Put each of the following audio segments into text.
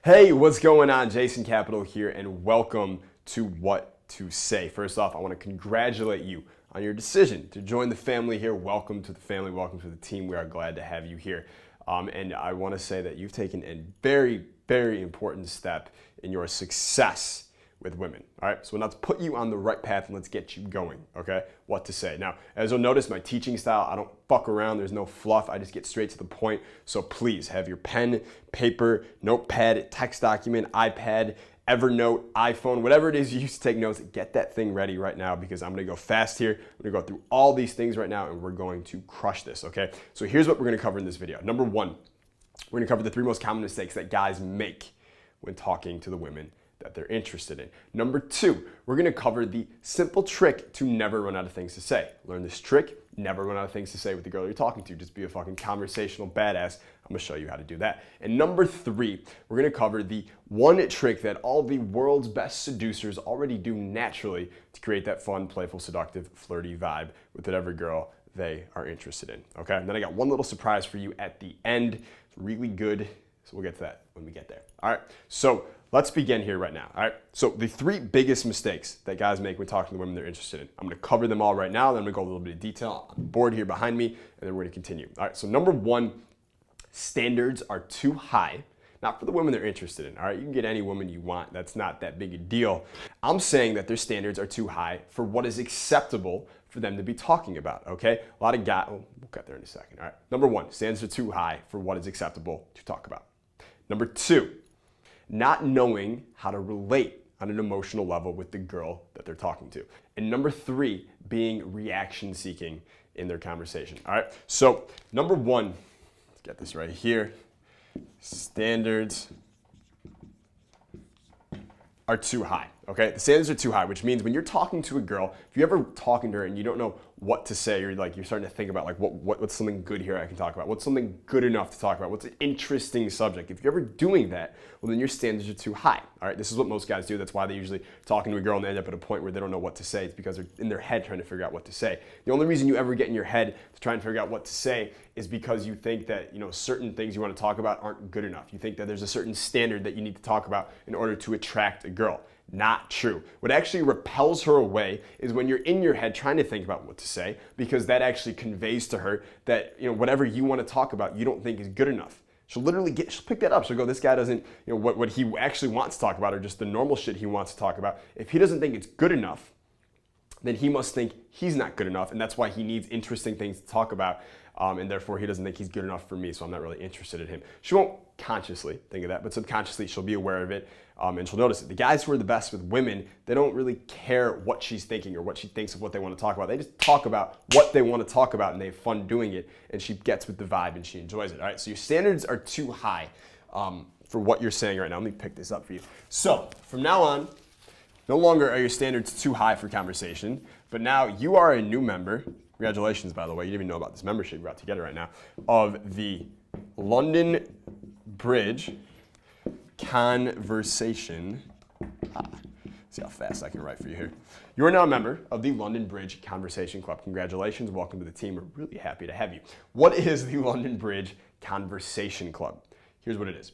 Hey, what's going on? Jason Capital here, and welcome to What to Say. First off, I want to congratulate you on your decision to join the family here. Welcome to the family. Welcome to the team. We are glad to have you here. And I want to say that you've taken a very, very important step in your success with women. All right, so let's put you on the right path and let's get you going, okay? What to say. Now, as you'll notice, my teaching style, I don't fuck around. There's no fluff. I just get straight to the point. So please have your pen, paper, notepad, text document, iPad, Evernote, iPhone, whatever it is you use to take notes, get that thing ready right now because I'm gonna go fast here. I'm gonna go through all these things right now and we're going to crush this, okay? So here's what we're gonna cover in this video. Number one, we're gonna cover the 3 most common mistakes that guys make when talking to the women that they're interested in. Number 2, we're gonna cover the simple trick to never run out of things to say. Learn this trick, never run out of things to say with the girl you're talking to. Just be a fucking conversational badass. I'm gonna show you how to do that. And number 3, we're gonna cover the one trick that all the world's best seducers already do naturally to create that fun, playful, seductive, flirty vibe with whatever girl they are interested in, okay? And then I got one little surprise for you at the end. It's really good, so we'll get to that when we get there. All right, so let's begin here right now, all right? So the 3 biggest mistakes that guys make when talking to women they're interested in. I'm gonna cover them all right now, then I'm gonna go a little bit of detail on the board here behind me, and then we're gonna continue. All right, so number 1, standards are too high, not for the women they're interested in, all right? You can get any woman you want, that's not that big a deal. I'm saying that their standards are too high for what is acceptable for them to be talking about, okay? A lot of guys, we'll get there in a second, all right? Number 1, standards are too high for what is acceptable to talk about. Number 2, not knowing how to relate on an emotional level with the girl that they're talking to. And number 3, being reaction seeking in their conversation, all right? So number 1, let's get this right here. Standards are too high, okay? The standards are too high, which means when you're talking to a girl, if you're ever talking to her and you don't know what to say, you're starting to think about like what's something good here I can talk about, what's something good enough to talk about, what's an interesting subject. If you're ever doing that, well then your standards are too high, all right? This is what most guys do. That's why they usually talking to a girl and they end up at a point where they don't know what to say. It's because they're in their head trying to figure out what to say. The only reason you ever get in your head to try and figure out what to say is because you think that, certain things you want to talk about aren't good enough. You think that there's a certain standard that you need to talk about in order to attract a girl. Not true. What actually repels her away is when you're in your head trying to think about what to say, because that actually conveys to her that, whatever you want to talk about, you don't think is good enough. She'll pick that up. She'll go, this guy doesn't, what he actually wants to talk about or just the normal shit he wants to talk about. If he doesn't think it's good enough, then he must think he's not good enough, and that's why he needs interesting things to talk about, and therefore he doesn't think he's good enough for me, so I'm not really interested in him. She won't consciously think of that, but subconsciously she'll be aware of it, and she'll notice it. The guys who are the best with women, they don't really care what she's thinking or what she thinks of what they want to talk about. They just talk about what they want to talk about, and they have fun doing it, and she gets with the vibe, and she enjoys it, all right? So your standards are too high for what you're saying right now. Let me pick this up for you. So from now on, no longer are your standards too high for conversation, but now you are a new member. Congratulations, by the way. You didn't even know about this membership we're about to get right now, of the London Bridge Conversation. See how fast I can write for you here. You are now a member of the London Bridge Conversation Club. Congratulations. Welcome to the team. We're really happy to have you. What is the London Bridge Conversation Club? Here's what it is.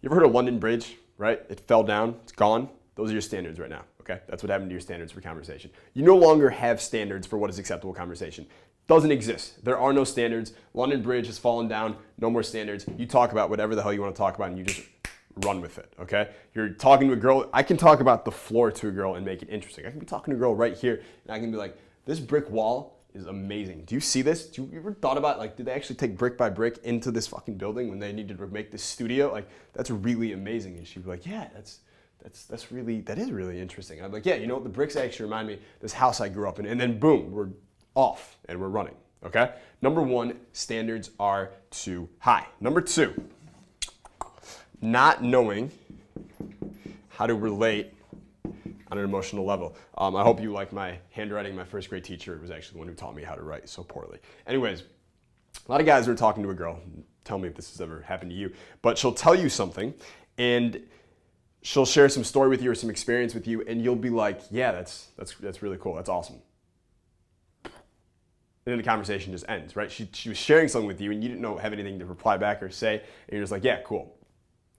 You ever heard of London Bridge, right? It fell down. It's gone. Those are your standards right now, okay? That's what happened to your standards for conversation. You no longer have standards for what is acceptable conversation. Doesn't exist. There are no standards. London Bridge has fallen down. No more standards. You talk about whatever the hell you want to talk about and you just run with it, okay? You're talking to a girl. I can talk about the floor to a girl and make it interesting. I can be talking to a girl right here and I can be like, this brick wall is amazing. Do you see this? Do you ever thought about, did they actually take brick by brick into this fucking building when they needed to make this studio? That's really amazing. And she'd be like, yeah, that is really interesting. And I'm like, yeah, the bricks actually remind me of this house I grew up in. And then boom, we're off and we're running, okay? Number 1, standards are too high. Number 2, not knowing how to relate on an emotional level. I hope you like my handwriting. My first grade teacher was actually the one who taught me how to write so poorly. Anyways, a lot of guys are talking to a girl. Tell me if this has ever happened to you. But she'll tell you something and she'll share some story with you or some experience with you, and you'll be like, yeah, that's really cool. That's awesome. And then the conversation just ends, right? She was sharing something with you, and you didn't have anything to reply back or say, and you're just like, yeah, cool.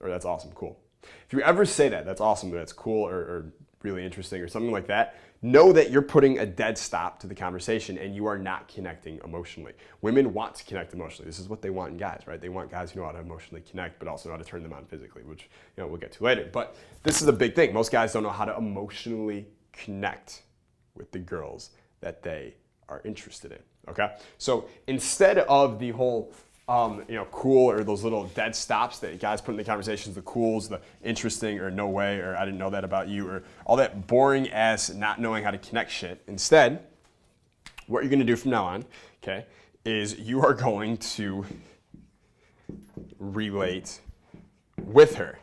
or that's awesome, cool. If you ever say that, that's awesome, that's cool, or really interesting, or something like that, know that you're putting a dead stop to the conversation and you are not connecting emotionally. Women want to connect emotionally. This is what they want in guys, right? They want guys who know how to emotionally connect, but also know how to turn them on physically, which we'll get to later. But this is a big thing. Most guys don't know how to emotionally connect with the girls that they are interested in, okay? So instead of the whole cool, or those little dead stops that guys put in the conversations, the cools, the interesting, or no way, or I didn't know that about you, or all that boring ass not knowing how to connect shit. Instead, what you're gonna do from now on, okay, is you are going to relate with her.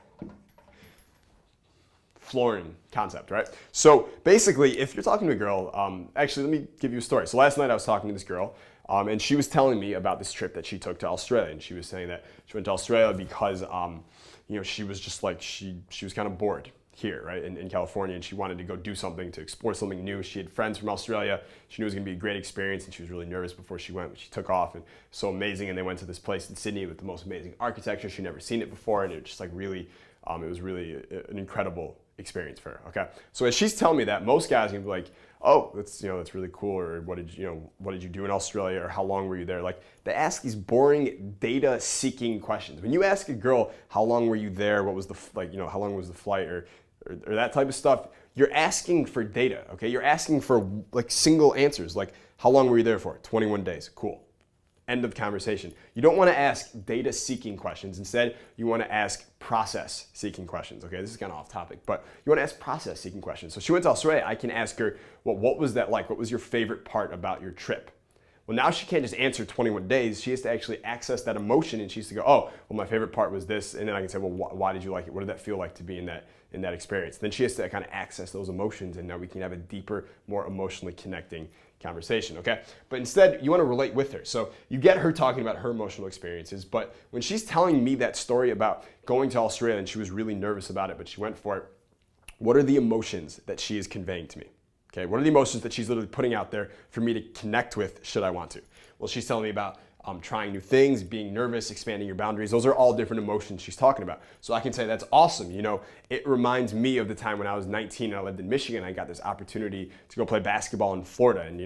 Flooring concept, right? So basically, if you're talking to a girl, actually, let me give you a story. So last night I was talking to this girl, and she was telling me about this trip that she took to Australia. And she was saying that she went to Australia because, she was just like, she was kind of bored here, right, in California, and she wanted to go do something, to explore something new. She had friends from Australia. She knew it was gonna be a great experience, and she was really nervous before she went, but she took off, and so amazing. And they went to this place in Sydney with the most amazing architecture. She'd never seen it before, and it was just like really, it was really an incredible experience for her, okay? So as she's telling me that, most guys are gonna be like, oh, that's really cool, or what did you do in Australia, or how long were you there? Like, they ask these boring data-seeking questions. When you ask a girl, how long were you there, what was the, how long was the flight, or that type of stuff, you're asking for data, okay? You're asking for like single answers, like, how long were you there for? 21 days, cool. End of conversation. You don't want to ask data-seeking questions. Instead, you want to ask process-seeking questions. Okay, this is kind of off topic, but you want to ask process-seeking questions. So she went to Australia. I can ask her, well, what was that like? What was your favorite part about your trip? Well, now she can't just answer 21 days. She has to actually access that emotion, and she has to go, oh, well, my favorite part was this. And then I can say, well, why did you like it? What did that feel like to be in that experience? Then she has to kind of access those emotions, and now we can have a deeper, more emotionally connecting conversation, okay? But instead, you want to relate with her. So you get her talking about her emotional experiences, but when she's telling me that story about going to Australia and she was really nervous about it, but she went for it, what are the emotions that she is conveying to me? Okay, what are the emotions that she's literally putting out there for me to connect with should I want to? Well, she's telling me about trying new things, being nervous, expanding your boundaries. Those are all different emotions she's talking about. So I can say that's awesome. It reminds me of the time when I was 19 and I lived in Michigan. I got this opportunity to go play basketball in Florida, and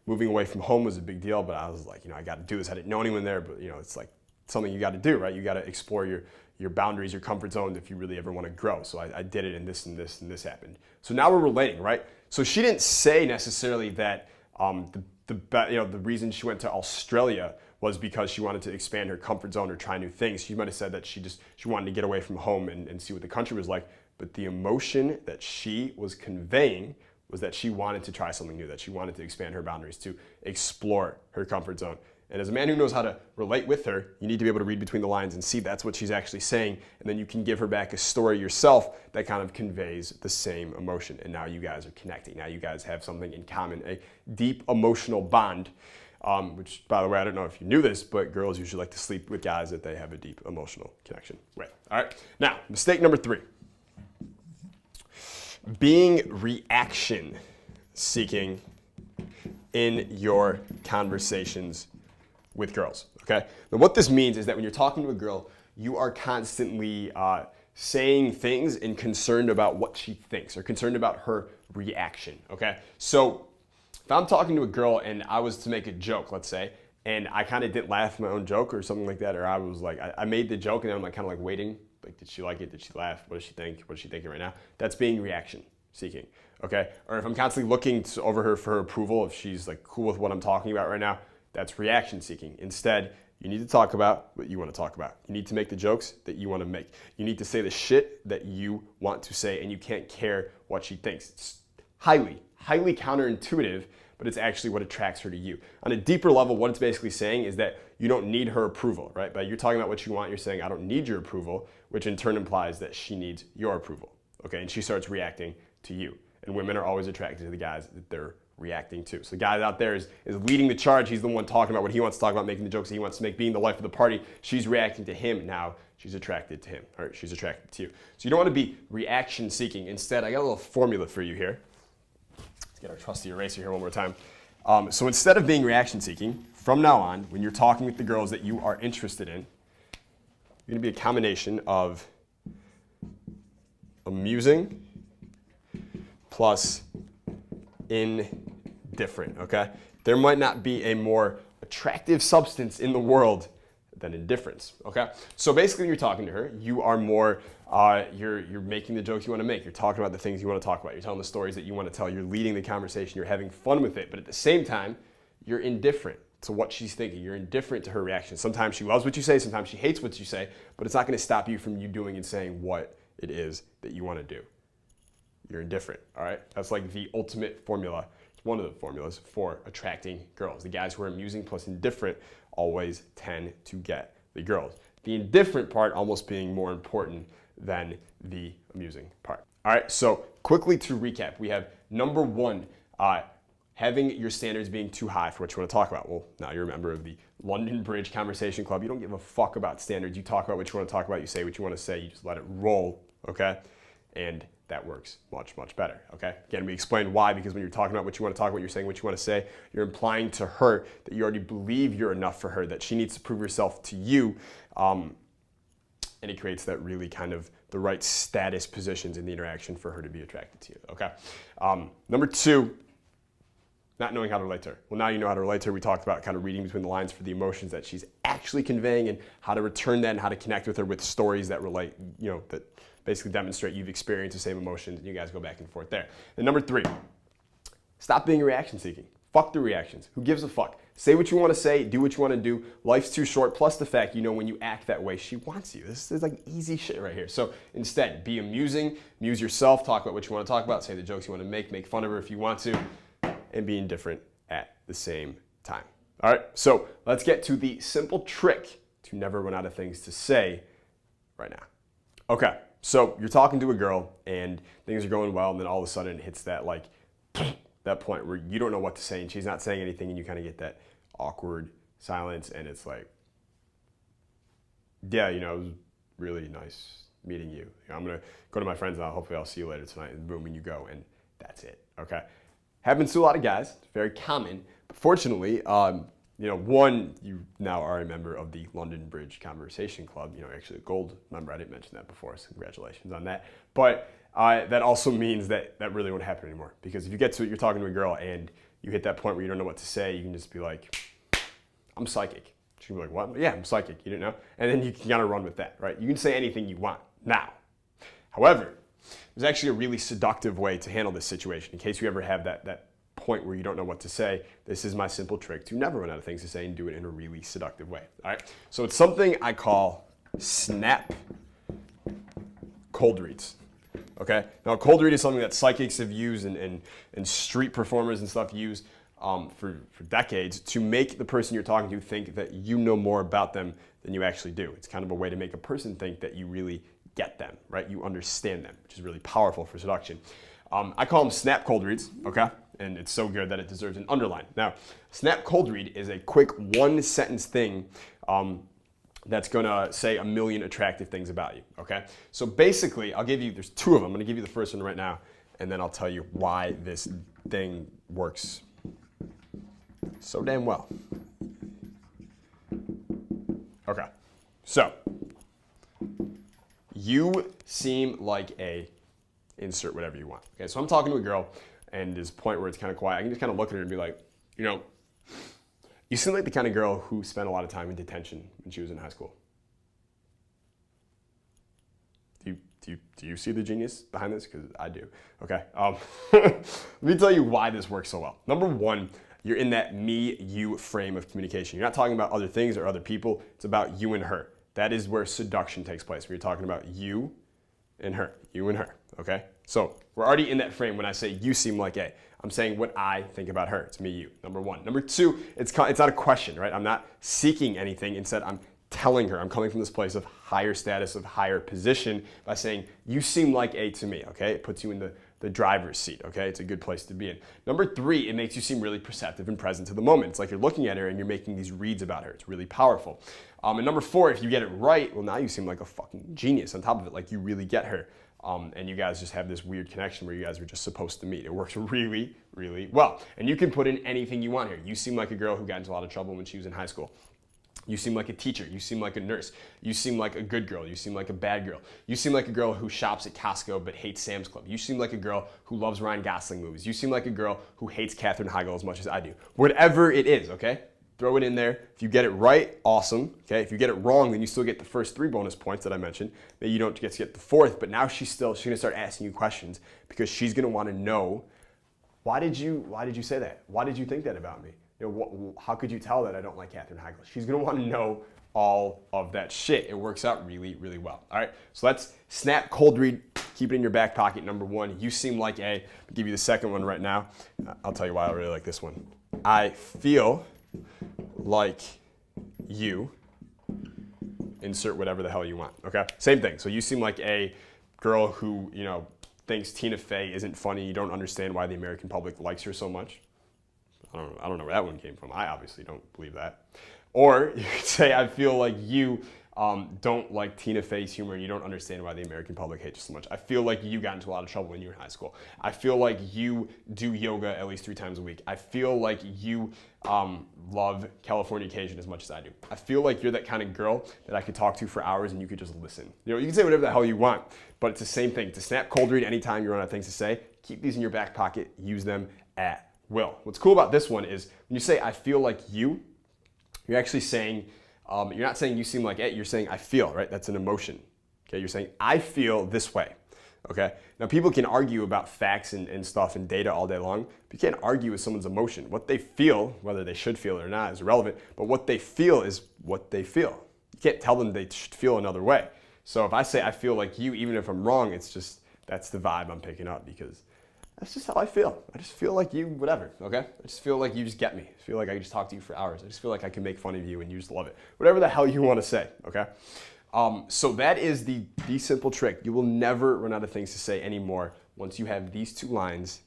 moving away from home was a big deal, but I was like, I got to do this. I didn't know anyone there, but it's like something you got to do, right? You got to explore your boundaries, your comfort zone if you really ever want to grow. So I did it, and this and this and this happened. So now we're relating, right? So she didn't say necessarily that the reason she went to Australia was because she wanted to expand her comfort zone or try new things. She might have said that she wanted to get away from home and see what the country was like. But the emotion that she was conveying was that she wanted to try something new, that she wanted to expand her boundaries, to explore her comfort zone. And as a man who knows how to relate with her, you need to be able to read between the lines and see that's what she's actually saying. And then you can give her back a story yourself that kind of conveys the same emotion. And now you guys are connecting. Now you guys have something in common, a deep emotional bond. Which, by the way, I don't know if you knew this, but girls usually like to sleep with guys that they have a deep emotional connection with. All right. Now, mistake number 3. Being reaction seeking in your conversations with girls, okay? Now, what this means is that when you're talking to a girl, you are constantly saying things and concerned about what she thinks or concerned about her reaction, okay? So if I'm talking to a girl and I was to make a joke, let's say, and I kind of didn't laugh at my own joke or something like that, or I was like, I made the joke and then I'm like kind of like waiting, like, did she like it? Did she laugh? What does she think? What is she thinking right now? That's being reaction seeking, okay? Or if I'm constantly looking over her for her approval, if she's like cool with what I'm talking about right now, that's reaction seeking. Instead, you need to talk about what you want to talk about. You need to make the jokes that you want to make. You need to say the shit that you want to say, and you can't care what she thinks. It's highly counterintuitive, but it's actually what attracts her to you. On a deeper level, what it's basically saying is that you don't need her approval, right? But you're talking about what you want, you're saying, I don't need your approval, which in turn implies that she needs your approval, okay? And she starts reacting to you. And women are always attracted to the guys that they're reacting to. So the guy out there is leading the charge. He's the one talking about what he wants to talk about, making the jokes he wants to make, being the life of the party. She's reacting to him. Now she's attracted to him, or she's attracted to you. So you don't want to be reaction seeking. Instead, I got a little formula for you here. Let's get our trusty eraser here one more time. So instead of being reaction seeking, from now on, when you're talking with the girls that you are interested in, you're going to be a combination of amusing plus indifferent, okay? There might not be a more attractive substance in the world than indifference, okay? So basically you're talking to her, you are more, you're making the jokes you want to make, you're talking about the things you want to talk about, you're telling the stories that you want to tell, you're leading the conversation, you're having fun with it, but at the same time, you're indifferent to what she's thinking, you're indifferent to her reaction. Sometimes she loves what you say, sometimes she hates what you say, but it's not going to stop you from you doing and saying what it is that you want to do. You're indifferent, all right? That's like the ultimate formula. It's one of the formulas for attracting girls. The guys who are amusing plus indifferent always tend to get the girls. The indifferent part almost being more important than the amusing part. All right, so quickly to recap, we have number one, having your standards being too high for what you want to talk about. Well, now you're a member of the London Bridge Conversation Club. You don't give a fuck about standards. You talk about what you want to talk about. You say what you want to say. You just let it roll, okay? And that works much, much better, okay? Again, we explained why, because when you're talking about what you want to talk about, you're saying what you want to say, you're implying to her that you already believe you're enough for her, that she needs to prove herself to you, and it creates that really kind of the right status positions in the interaction for her to be attracted to you, okay? Number two, not knowing how to relate to her. Well, now you know how to relate to her. We talked about kind of reading between the lines for the emotions that she's actually conveying and how to return that and how to connect with her with stories that relate, you know, that basically demonstrate you've experienced the same emotions and you guys go back and forth there. And number three, stop being reaction seeking. Fuck the reactions. Who gives a fuck? Say what you want to say, do what you want to do. Life's too short, plus the fact, you know, when you act that way, she wants you. This is like easy shit right here. So instead, be amusing, amuse yourself, talk about what you want to talk about, say the jokes you want to make fun of her if you want to, and be indifferent at the same time. All right, so let's get to the simple trick to never run out of things to say right now. Okay, so you're talking to a girl and things are going well, and then all of a sudden it hits that like that point where you don't know what to say and she's not saying anything, and you kind of get that awkward silence, and it's like, yeah, you know, it was really nice meeting you. I'm gonna go to my friends now. Hopefully I'll see you later tonight. And boom, and you go, and that's it. Okay. Happens to a lot of guys. It's very common. But fortunately, you know, one, you now are a member of the London Bridge Conversation Club. You know, actually a gold member. I didn't mention that before, so congratulations on that. But that also means that that really won't happen anymore. Because if you get to it, you're talking to a girl and you hit that point where you don't know what to say, you can just be like, I'm psychic. She'll be like, what? Yeah, I'm psychic. You didn't know? And then you can kind of run with that, right? You can say anything you want now. However, there's actually a really seductive way to handle this situation. In case you ever have that point where you don't know what to say, this is my simple trick to never run out of things to say and do it in a really seductive way. All right? So it's something I call snap cold reads. Okay? Now, a cold read is something that psychics have used and street performers and stuff use for decades to make the person you're talking to think that you know more about them than you actually do. It's kind of a way to make a person think that you really get them, right? You understand them, which is really powerful for seduction. I call them snap cold reads, okay? And it's so good that it deserves an underline. Now, snap cold read is a quick one-sentence thing that's gonna say a million attractive things about you, okay? So basically, I'll give you, there's two of them. I'm gonna give you the first one right now, and then I'll tell you why this thing works so damn well. Okay, so, you seem like a insert whatever you want. Okay, so I'm talking to a girl, and there's a point where it's kind of quiet. I can just kind of look at her and be like, you know, you seem like the kind of girl who spent a lot of time in detention when she was in high school. Do you see the genius behind this? Because I do. Okay, let me tell you why this works so well. Number one, you're in that me-you frame of communication. You're not talking about other things or other people. It's about you and her. That is where seduction takes place. We're talking about you and her, okay? So we're already in that frame when I say you seem like A. I'm saying what I think about her. It's me, you, number one. Number two, it's not a question, right? I'm not seeking anything. Instead, I'm telling her. I'm coming from this place of higher status, of higher position by saying, you seem like A to me, okay? It puts you in the driver's seat, okay? It's a good place to be in. Number three, it makes you seem really perceptive and present to the moment. It's like you're looking at her and you're making these reads about her. It's really powerful. And number four, if you get it right, well, now you seem like a fucking genius on top of it, like you really get her. And you guys just have this weird connection where you guys were just supposed to meet. It works really, really well. And you can put in anything you want here. You seem like a girl who got into a lot of trouble when she was in high school. You seem like a teacher. You seem like a nurse. You seem like a good girl. You seem like a bad girl. You seem like a girl who shops at Costco but hates Sam's Club. You seem like a girl who loves Ryan Gosling movies. You seem like a girl who hates Katherine Heigl as much as I do. Whatever it is, okay? Throw it in there. If you get it right, awesome. Okay. If you get it wrong, then you still get the first 3 bonus points that I mentioned. Maybe you don't get to get the 4th, but now she's gonna start asking you questions because she's gonna want to know, why did you say that? Why did you think that about me? You know, how could you tell that I don't like Katherine Heigl? She's gonna want to know all of that shit. It works out really, really well. All right, so let's snap cold read. Keep it in your back pocket. Number 1, you seem like a. I'll give you the second one right now. I'll tell you why I really like this one. I feel like you. Insert whatever the hell you want. Okay, same thing. So you seem like a girl who thinks Tina Fey isn't funny. You don't understand why the American public likes her so much. I don't know where that one came from. I obviously don't believe that. Or you could say, I feel like you don't like Tina Fey's humor. You don't understand why the American public hates you so much. I feel like you got into a lot of trouble when you were in high school. I feel like you do yoga at least 3 times a week. I feel like you love Californication as much as I do. I feel like you're that kind of girl that I could talk to for hours and you could just listen. You can say whatever the hell you want, but it's the same thing. To snap cold read anytime you run out of things to say, keep these in your back pocket, use them at will. What's cool about this one is when you say, I feel like you're actually saying, you're not saying you seem like it, you're saying I feel, right? That's an emotion. Okay, you're saying I feel this way. Okay, now people can argue about facts and stuff and data all day long, but you can't argue with someone's emotion. What they feel, whether they should feel it or not, is irrelevant, but what they feel is what they feel. You can't tell them they should feel another way. So if I say I feel like you, even if I'm wrong, it's just, that's the vibe I'm picking up because that's just how I feel. I just feel like you, whatever, okay? I just feel like you just get me. I feel like I can just talk to you for hours. I just feel like I can make fun of you and you just love it. Whatever the hell you want to say, okay? So that is the simple trick. You will never run out of things to say anymore once you have these 2 lines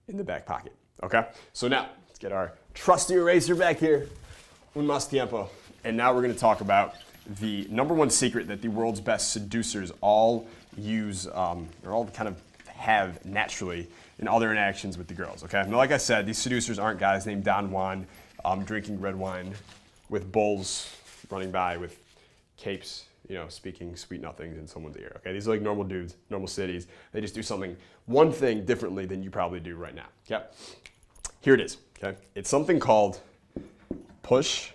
in the back pocket, okay? So now, let's get our trusty eraser back here. Un más tiempo. And now we're going to talk about the #1 secret that the world's best seducers all use, or all kind of have naturally in all their interactions with the girls, okay? Now, like I said, these seducers aren't guys named Don Juan drinking red wine with bulls running by with capes, speaking sweet nothings in someone's ear, okay? These are like normal dudes, normal cities. They just do one thing differently than you probably do right now, okay? Here it is, okay? It's something called push,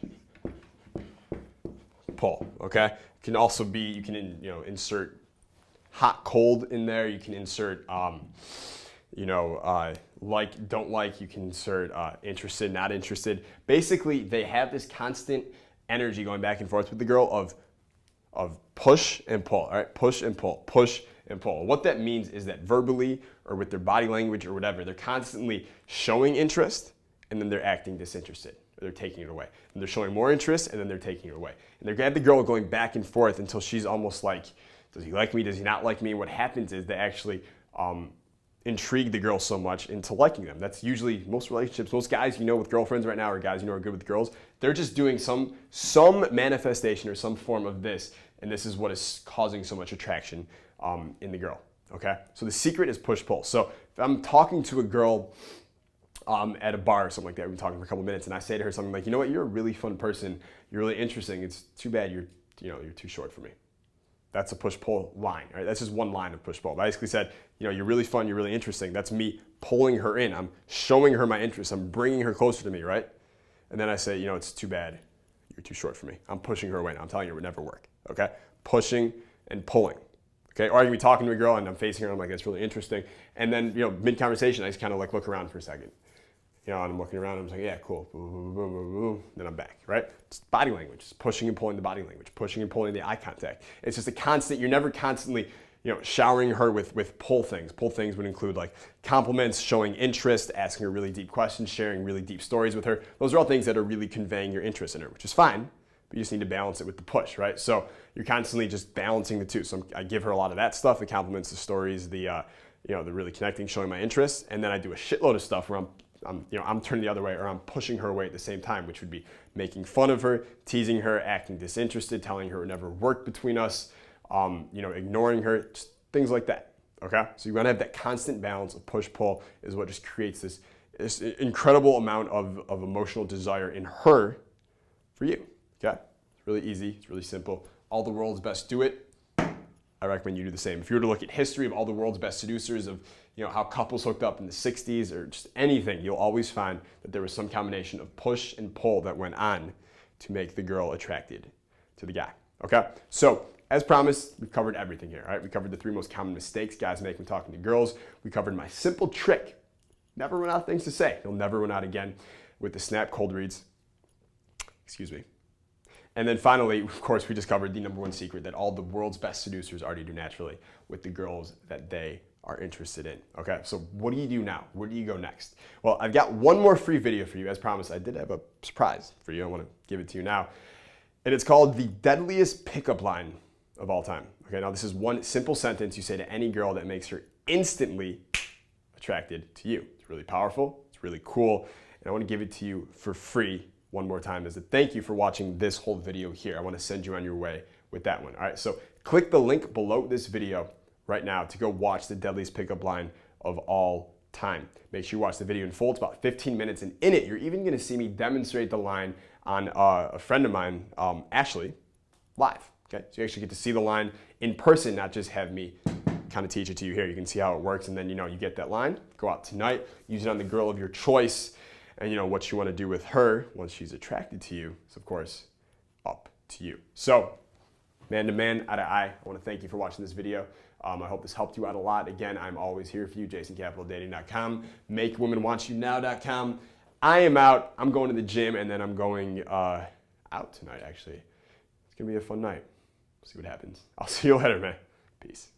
pull, okay? It can also be, you can insert hot, cold in there. You can insert, like, don't like. You can insert interested, not interested. Basically, they have this constant energy going back and forth with the girl of push and pull, all right? Push and pull, push and pull. What that means is that verbally or with their body language or whatever, they're constantly showing interest and then they're acting disinterested. Or they're taking it away. And they're showing more interest and then they're taking it away. And they're got the girl going back and forth until she's almost like, does he like me? Does he not like me? And what happens is they actually intrigue the girl so much into liking them. That's usually most relationships, most guys with girlfriends right now or guys are good with girls, they're just doing some manifestation or some form of this, and this is what is causing so much attraction in the girl, okay? So the secret is push-pull. So if I'm talking to a girl at a bar or something like that, we've been talking for a couple minutes, and I say to her something like, you know what, you're a really fun person, you're really interesting, it's too bad you're too short for me. That's a push-pull line, right? That's just one line of push-pull. I basically said, you're really fun, you're really interesting. That's me pulling her in. I'm showing her my interest. I'm bringing her closer to me, right? And then I say, it's too bad, you're too short for me. I'm pushing her away now. I'm telling you it would never work, okay? Pushing and pulling, okay? Or I can be talking to a girl and I'm facing her and I'm like, that's really interesting. And then, mid-conversation, I just kind of like look around for a second. And I'm looking around and I'm like, yeah, cool. Boom, boom, boom, boom, boom. Then I'm back, right? It's body language, just pushing and pulling the body language, pushing and pulling the eye contact. It's just a constant, you're never constantly, showering her with pull things. Pull things would include like compliments, showing interest, asking her really deep questions, sharing really deep stories with her. Those are all things that are really conveying your interest in her, which is fine, but you just need to balance it with the push, right? So you're constantly just balancing the two. So I give her a lot of that stuff, the compliments, the stories, the really connecting, showing my interest, and then I do a shitload of stuff where I'm turning the other way or I'm pushing her away at the same time, which would be making fun of her, teasing her, acting disinterested, telling her it would never work between us, ignoring her, just things like that, okay? So you want to have that constant balance of push-pull is what just creates this incredible amount of emotional desire in her for you. Okay? It's really easy. It's really simple. All the world's best do it. I recommend you do the same. If you were to look at history of all the world's best seducers, of how couples hooked up in the 60s or just anything, you'll always find that there was some combination of push and pull that went on to make the girl attracted to the guy. Okay? So, as promised, we've covered everything here, right? We covered the 3 most common mistakes guys make when talking to girls. We covered my simple trick. Never run out of things to say. You'll never run out again with the Snap cold reads. Excuse me. And then finally, of course, we discovered the #1 secret that all the world's best seducers already do naturally with the girls that they are interested in. Okay, so what do you do now? Where do you go next? Well, I've got one more free video for you. As promised, I did have a surprise for you. I want to give it to you now. And it's called the deadliest pickup line of all time. Okay, now this is one simple sentence you say to any girl that makes her instantly attracted to you. It's really powerful. It's really cool. And I want to give it to you for free one more time as a thank you for watching this whole video here. I want to send you on your way with that one. All right, so click the link below this video right now to go watch the deadliest pickup line of all time. Make sure you watch the video in full. It's about 15 minutes, and in it, you're even going to see me demonstrate the line on a friend of mine, Ashley, live. Okay, so you actually get to see the line in person, not just have me kind of teach it to you here. You can see how it works, and then you get that line. Go out tonight, use it on the girl of your choice. And what you want to do with her once she's attracted to you is, of course, up to you. So, man to man, eye to eye, I want to thank you for watching this video. I hope this helped you out a lot. Again, I'm always here for you, JasonCapitalDating.com, MakeWomenWantYou.Now.com. I am out. I'm going to the gym, and then I'm going out tonight, actually. It's going to be a fun night. We'll see what happens. I'll see you later, man. Peace.